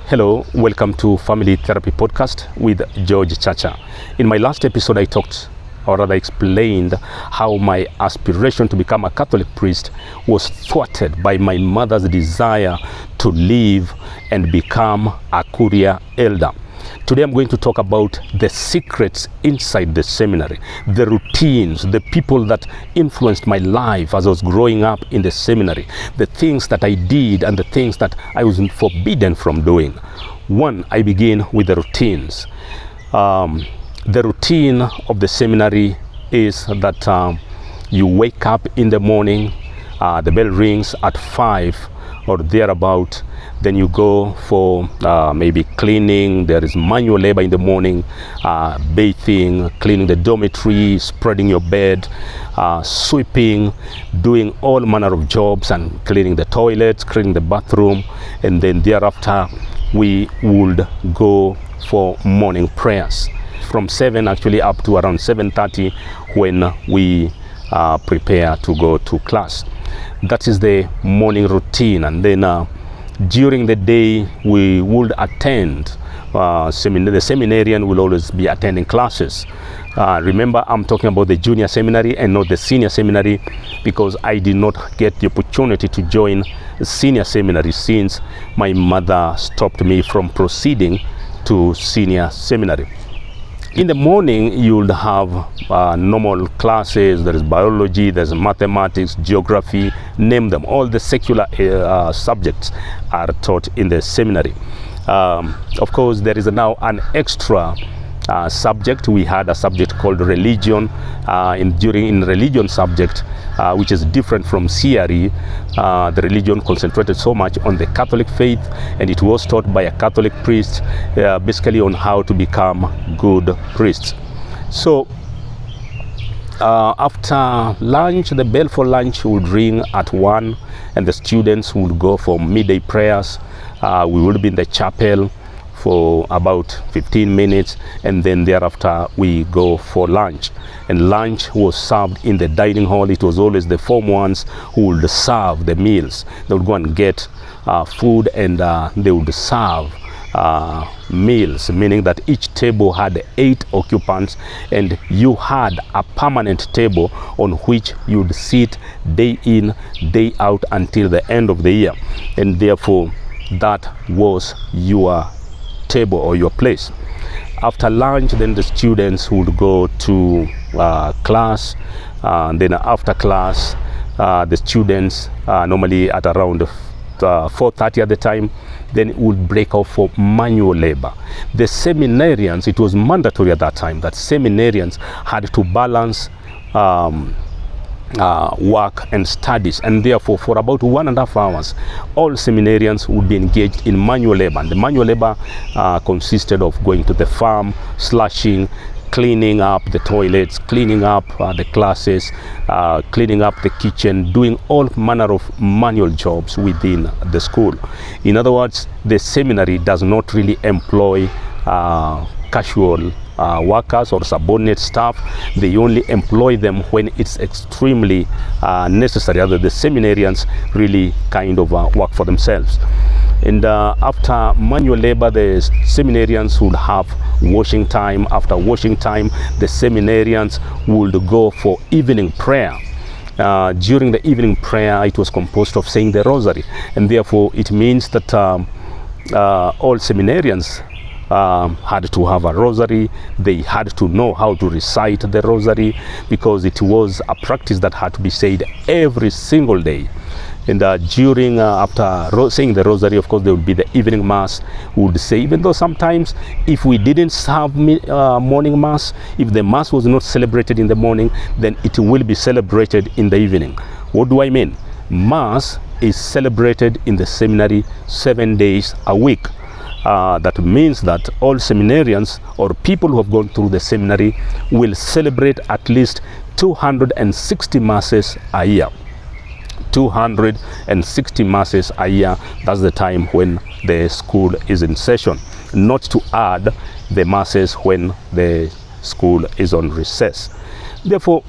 Hello, welcome to Family Therapy Podcast with George Chacha. In my last episode, I talked, or rather explained, how my aspiration to become a Catholic priest was thwarted by my mother's desire to live and become a courier elder. Today I'm going to talk about the secrets inside the seminary, the routines, the people that influenced my life as I was growing up in the seminary, the things that I did and the things that I was forbidden from doing. One, I begin with the routines. The routine of the seminary is that you wake up in the morning, the bell rings at 5 or thereabout. Then you go for maybe cleaning. There is manual labor in the morning, bathing, cleaning the dormitory, spreading your bed, sweeping, doing all manner of jobs and cleaning the toilets, cleaning the bathroom. And then thereafter, we would go for morning prayers from 7 actually up to around 7:30 when we prepare to go to class. That is the morning routine. And then during the day, we would attend, the seminarian will always be attending classes. Remember, I'm talking about the junior seminary and not the senior seminary, because I did not get the opportunity to join the senior seminary since my mother stopped me from proceeding to senior seminary. In the morning, you'll have normal classes. There is biology, there's mathematics, geography, name them. All the secular subjects are taught in the seminary. Of course, there is now an extra subject. We had a subject called religion. In religion subject, which is different from CRE, the religion concentrated so much on the Catholic faith, and it was taught by a Catholic priest, basically on how to become good priests. So after lunch, the bell for lunch would ring at 1, and the students would go for midday prayers. We would be in the chapel for about 15 minutes, and then thereafter we go for lunch. And lunch was served in the dining hall. It was always the Form 1s who would serve the meals. They would go and get food, and they would serve meals, meaning that each table had 8 occupants, and you had a permanent table on which you would sit day in, day out until the end of the year. And therefore, that was your table or your place. After lunch, then the students would go to class. Then after class, the students normally at around 4:30 at the time, then would break off for manual labor. The seminarians, it was mandatory at that time that seminarians had to balance work and studies, and therefore for about 1.5 hours all seminarians would be engaged in manual labor. And the manual labor consisted of going to the farm, slashing, cleaning up the toilets, cleaning up the classes, cleaning up the kitchen, doing all manner of manual jobs within the school. In other words, the seminary does not really employ casual workers or subordinate staff. They only employ them when it's extremely necessary. Other the seminarians really kind of work for themselves. And after manual labor, the seminarians would have washing time. After washing time, the seminarians would go for evening prayer. During the evening prayer, it was composed of saying the rosary, and therefore it means that all seminarians had to have a rosary. They had to know how to recite the rosary, because it was a practice that had to be said every single day. And during, after saying the rosary, of course, there would be the evening mass. We would say, even though sometimes if we didn't have morning mass, if the mass was not celebrated in the morning, then it will be celebrated in the evening. What do I mean? Mass is celebrated in the seminary 7 days a week. That means that all seminarians or people who have gone through the seminary will celebrate at least 260 masses a year. 260 masses a year. That's the time when the school is in session, not to add the masses when the school is on recess. Therefore,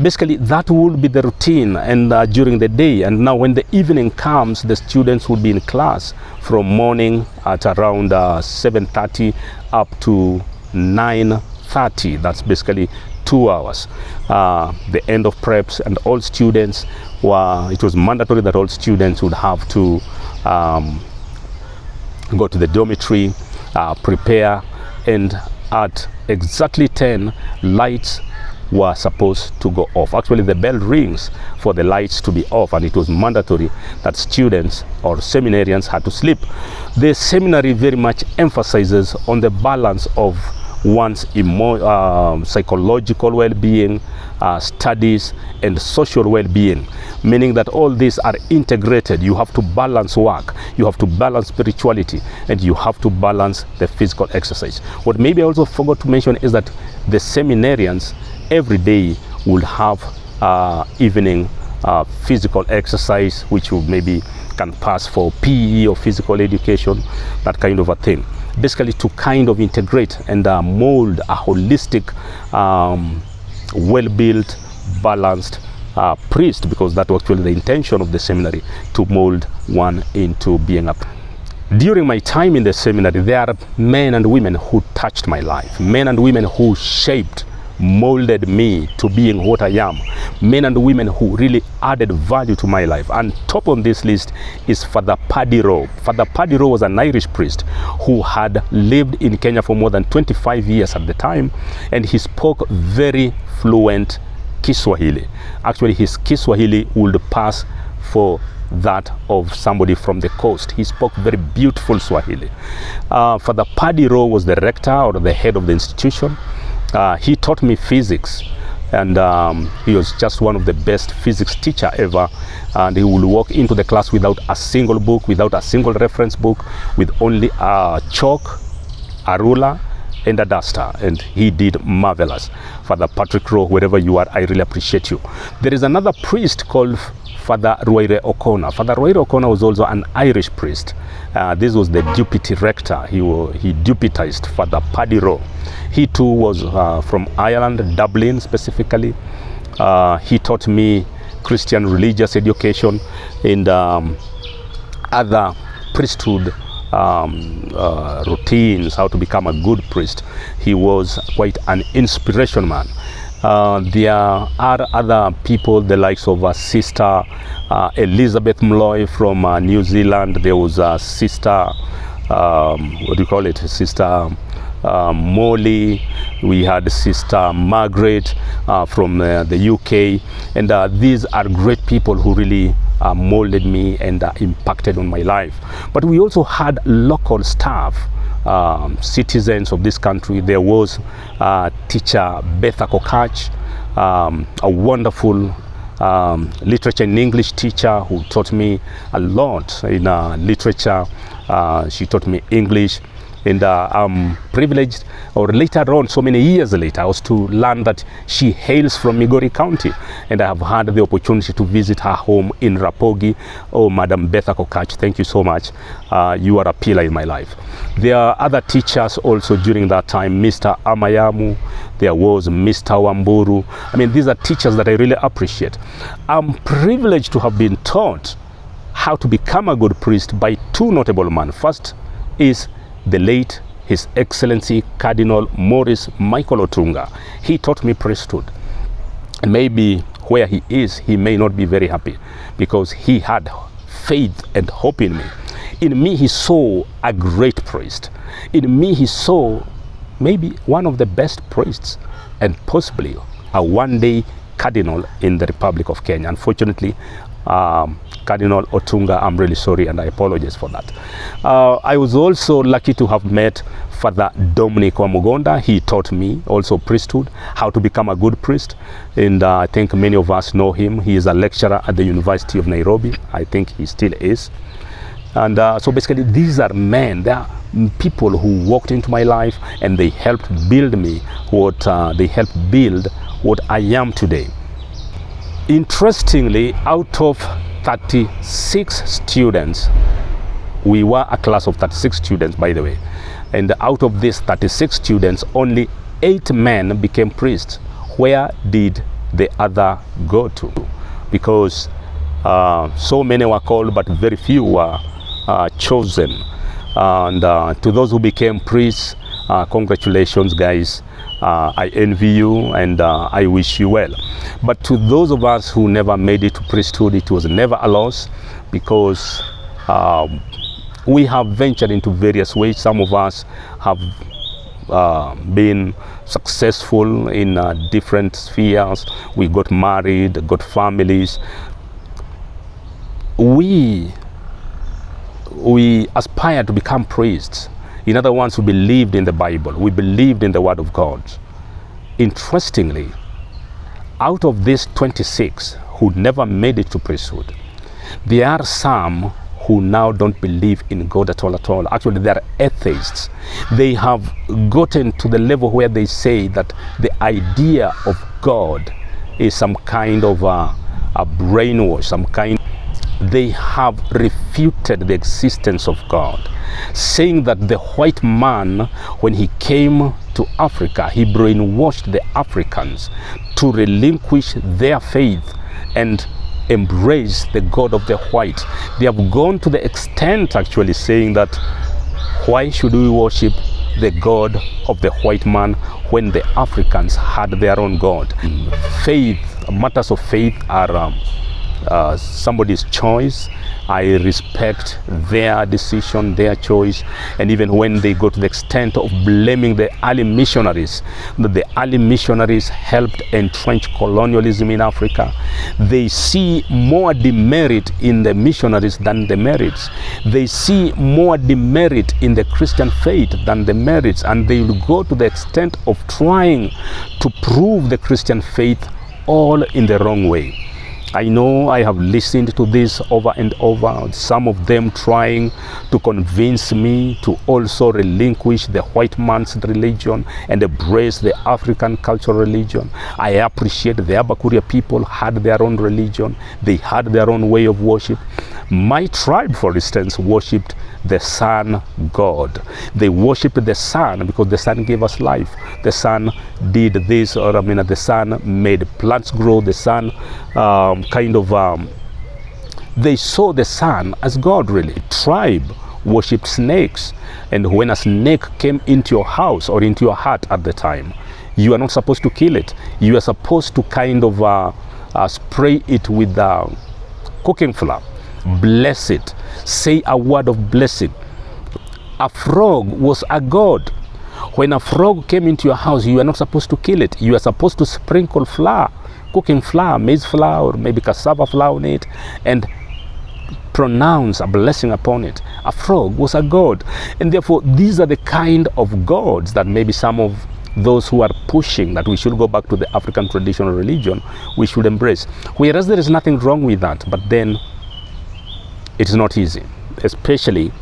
Basically, that would be the routine and during the day. And now when the evening comes, the students would be in class from morning at around 7:30 up to 9:30. That's basically 2 hours. The end of preps, and all students it was mandatory that all students would have to go to the dormitory, prepare, and at exactly 10, lights were supposed to go off. Actually, the bell rings for the lights to be off, and it was mandatory that students or seminarians had to sleep. The seminary very much emphasizes on the balance of one's psychological well-being, studies, and social well-being, meaning that all these are integrated. You have to balance work, you have to balance spirituality, and you have to balance the physical exercise. What maybe I also forgot to mention is that the seminarians every day will have evening physical exercise, which will maybe can pass for PE or physical education, that kind of a thing. Basically to kind of integrate and mold a holistic, well-built, balanced priest, because that was actually the intention of the seminary, to mold one into being a priest. During my time in the seminary, there are men and women who touched my life, men and women who shaped, molded me to being what I am, men and women who really added value to my life. And top on this list is Father Paddy Rowe. Father Paddy Rowe was an Irish priest who had lived in Kenya for more than 25 years at the time, and he spoke very fluent Kiswahili. Actually, his Kiswahili would pass for that of somebody from the coast. He spoke very beautiful Swahili. Father Paddy Rowe was the rector or the head of the institution. He taught me physics, and he was just one of the best physics teacher ever. And he would walk into the class without a single book, without a single reference book, with only a chalk, a ruler, and a duster, and he did marvelous. Father Patrick Rowe, wherever you are, I really appreciate you. There is another priest called Father Roire O'Connor. Father Roire O'Connor was also an Irish priest. This was the deputy rector. He deputized Father Paddy Rowe. He too was from Ireland, Dublin specifically. He taught me Christian religious education and other priesthood routines, how to become a good priest. He was quite an inspiration man. There are other people, the likes of Sister Elizabeth Mloy from New Zealand. There was Sister, what do you call it, Sister Molly. We had Sister Margaret from the UK, and these are great people who really molded me and impacted on my life. But we also had local staff, citizens of this country. There was teacher Betha Kokach, a wonderful literature and English teacher who taught me a lot in literature. She taught me English, and I'm privileged, or later on, so many years later, I was to learn that she hails from Migori County, and I have had the opportunity to visit her home in Rapogi. Oh, Madam Betha Kokach, thank you so much. You are a pillar in my life. There are other teachers also during that time, Mr. Amayamu, there was Mr. Wamburu. I mean, these are teachers that I really appreciate. I'm privileged to have been taught how to become a good priest by two notable men. First is the late His Excellency Cardinal Maurice Michael Otunga. He taught me priesthood. And maybe where he is, he may not be very happy, because he had faith and hope in me. In me, he saw a great priest. In me, he saw maybe one of the best priests, and possibly a one-day cardinal in the Republic of Kenya. Unfortunately, Cardinal Otunga, I'm really sorry, and I apologize for that. I was also lucky to have met Father Dominic Wamugonda. He taught me also priesthood, how to become a good priest, and I think many of us know him. He is a lecturer at the University of Nairobi. I think he still is. And so basically, these are men, they are people who walked into my life, and they helped build me they helped build what I am today. Interestingly, out of 36 students, we were a class of 36 students, by the way, and out of these 36 students, only 8 men became priests. Where did the other go to, because so many were called but very few were chosen. And to those who became priests, congratulations guys. I envy you, and I wish you well. But to those of us who never made it to priesthood, it was never a loss, because we have ventured into various ways. Some of us have been successful in different spheres. We got married, got families. We aspire to become priests. In other words, we believed in the Bible. We believed in the Word of God. Interestingly, out of these 26 who never made it to priesthood, there are some who now don't believe in God at all. Actually, they are atheists. They have gotten to the level where they say that the idea of God is some kind of a brainwash, some kind. They have refuted the existence of God, saying that the white man, when he came to Africa, he brainwashed the Africans to relinquish their faith and embrace the God of the white. They have gone to the extent actually saying that, why should we worship the God of the white man when the Africans had their own God? Faith, matters of faith are somebody's choice. I respect their decision, their choice. And even when they go to the extent of blaming the early missionaries, that the early missionaries helped entrench colonialism in Africa, they see more demerit in the missionaries than the merits. They see more demerit in the Christian faith than the merits, and they will go to the extent of trying to prove the Christian faith all in the wrong way. I know I have listened to this over and over, some of them trying to convince me to also relinquish the white man's religion and embrace the African cultural religion. I appreciate the Abakuria people had their own religion. They had their own way of worship. My tribe, for instance, worshipped the sun god. They worshipped the sun because the sun gave us life. The sun did this, or the sun made plants grow. The sun they saw the sun as God, really. Tribe worshipped snakes, and when a snake came into your house or into your hut at the time, you are not supposed to kill it. You are supposed to spray it with cooking flour, bless it, say a word of blessing. A frog was a god. When a frog came into your house, you are not supposed to kill it. You are supposed to sprinkle flour, cooking flour, maize flour, or maybe cassava flour on it, and pronounce a blessing upon it. A frog was a god. And therefore, these are the kind of gods that maybe some of those who are pushing that we should go back to the African traditional religion, we should embrace. Whereas there is nothing wrong with that, but then it's not easy, especially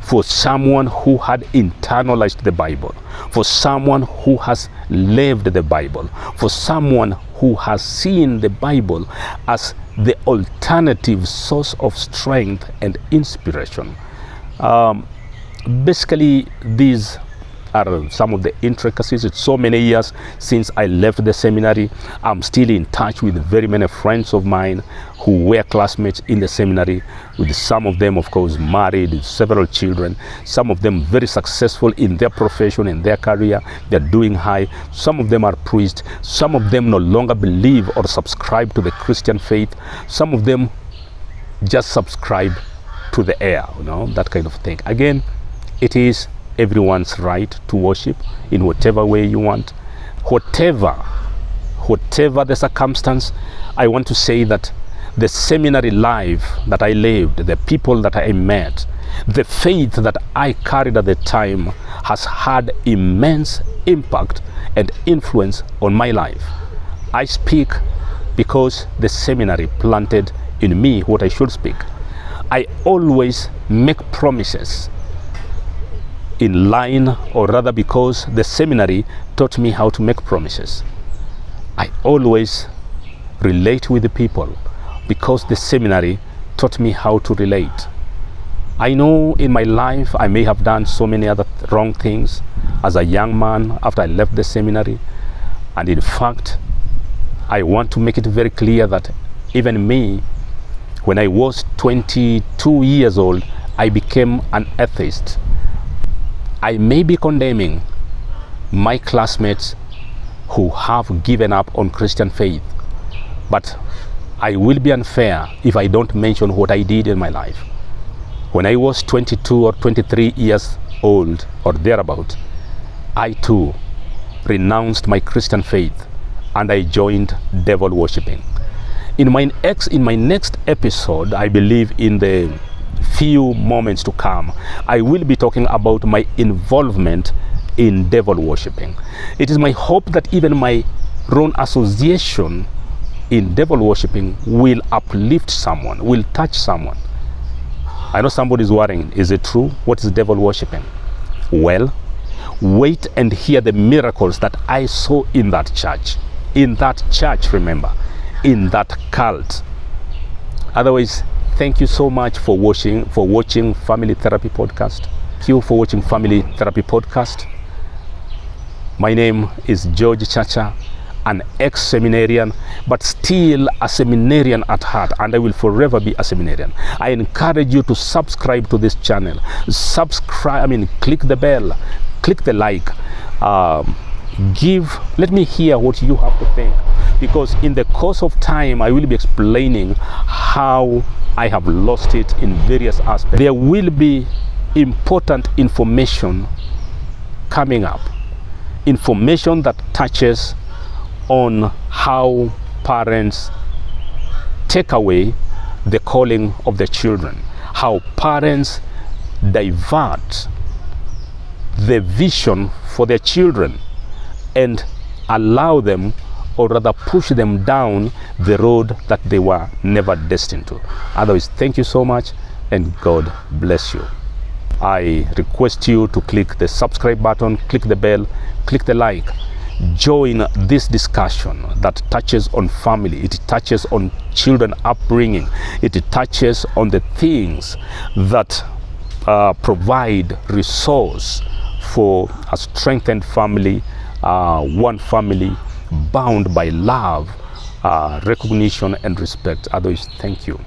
for someone who had internalized the Bible, for someone who has lived the Bible, for someone who has seen the Bible as the alternative source of strength and inspiration. Basically, these are some of the intricacies. It's so many years since I left the seminary. I'm still in touch with very many friends of mine who were classmates in the seminary, with some of them, of course, married, with several children, some of them very successful in their profession, in their career. They're doing high. Some of them are priests. Some of them no longer believe or subscribe to the Christian faith. Some of them just subscribe to the air, that kind of thing. Again, it is everyone's right to worship in whatever way you want. Whatever the circumstance, I want to say that the seminary life that I lived, the people that I met, the faith that I carried at the time has had immense impact and influence on my life. I speak because the seminary planted in me what I should speak. I always make promises in line, or rather because the seminary taught me how to make promises. I always relate with the people because the seminary taught me how to relate. I know in my life I may have done so many other wrong things as a young man after I left the seminary, and in fact I want to make it very clear that even me, when I was 22 years old, I became an atheist. I may be condemning my classmates who have given up on Christian faith, but I will be unfair if I don't mention what I did in my life. When I was 22 or 23 years old or thereabout, I too renounced my Christian faith and I joined devil worshipping. In my next episode, I believe in the few moments to come, I will be talking about my involvement in devil worshipping. It is my hope that even my own association in devil worshipping will uplift someone, will touch someone. I know somebody is worrying, is it true? What is devil worshipping? Well, wait and hear the miracles that I saw in that church. In that church, remember, in that cult. Otherwise, thank you so much for watching Family Therapy Podcast. Thank you for watching Family Therapy Podcast. My name is George Chacha, an ex-seminarian, but still a seminarian at heart, and I will forever be a seminarian. I encourage you to subscribe to this channel. Click the bell, click the like, let me hear what you have to think, because in the course of time I will be explaining how I have lost it in various aspects. There will be important information coming up, information that touches on how parents take away the calling of the children, how parents divert the vision for their children and allow them, or rather push them down the road that they were never destined to. Otherwise, thank you so much and God bless you. I request you to click the subscribe button, click the bell, click the like. Join this discussion that touches on family, it touches on children upbringing, it touches on the things that provide resource for a strengthened family, one family bound by love, recognition and respect. Otherwise, thank you.